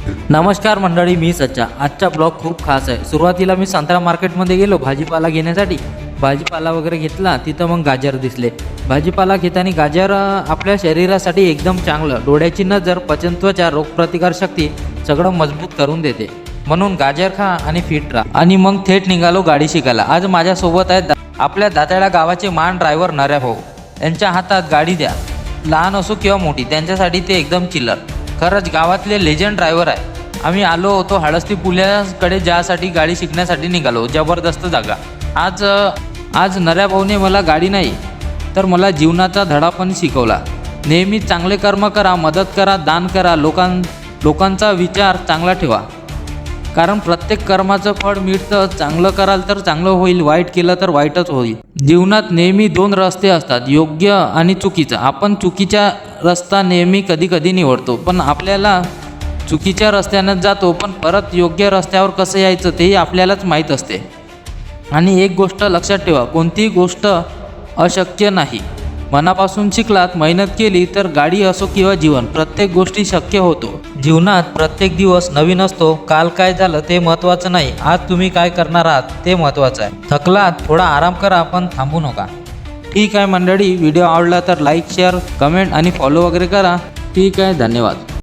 नमस्कार मंडळी, मी सच्चा। आजचा ब्लॉग खूप खास आहे। सुरुवातीला मी संत्रा मार्केटमध्ये गेलो भाजीपाला घेण्यासाठी। भाजीपाला वगैरे घेतला, तिथं मग गाजर दिसले। भाजीपाला घेताना गाजर आपल्या शरीरासाठी एकदम चांगलं, डोळ्याची नजर, पचनत्वचा, रोगप्रतिकारशक्ती सगळं मजबूत करून देते। म्हणून गाजर खा आणि फिट राहा। आणि मग थेट निघालो गाडी शिकायला। आज माझ्यासोबत आहेत आपल्या दाताळा गावाचे मान ड्रायव्हर नऱ्या भाऊ। त्यांच्या हातात गाडी द्या, लहान असो किंवा मोठी, त्यांच्यासाठी ते एकदम चिल्लर। खरंच गावातले लेजंड ड्रायव्हर आहे। आम्ही आलो होतो हळस्ती पुलाकडे, ज्यासाठी गाडी शिकण्यासाठी निघालो। जबरदस्त जागा। आज नऱ्या भाऊने मला गाडी नाही तर मला जीवनाचा धडा पण शिकवला। नेहमी चांगले कर्म करा, मदत करा, दान करा, लोकांचा विचार चांगला ठेवा, कारण प्रत्येक कर्माचं फळ मिळतं। चांगलं कराल तर चांगलं होईल, वाईट केलं तर वाईटच होईल। जीवनात नेहमी दोन रस्ते असतात, योग्य आणि चुकीचा। आपण चुकीचा रस्ता नेहमी कधी निवडतो, पण आपल्याला चुकीच्या रस्त्यानं जातो, पण परत योग्य रस्त्यावर कसं यायचं तेही आपल्यालाच माहीत असते। आणि एक गोष्ट लक्षात ठेवा, कोणतीही गोष्ट अशक्य नाही। मनापासून शिकलात, मेहनत केली तर गाडी असो किंवा जीवन, प्रत्येक गोष्टी शक्य होतो। जीवनात प्रत्येक दिवस नवीन असतो। काल काय झालं ते महत्त्वाचं नाही, आज तुम्ही काय करणार आहात ते महत्त्वाचं आहे। थकलात, थोडा आराम करा, पण थांबू नका। ठीक आहे मंडळी, व्हिडिओ आवडला तर लाईक, शेअर, कमेंट आणि फॉलो वगैरे करा। ठीक आहे, धन्यवाद।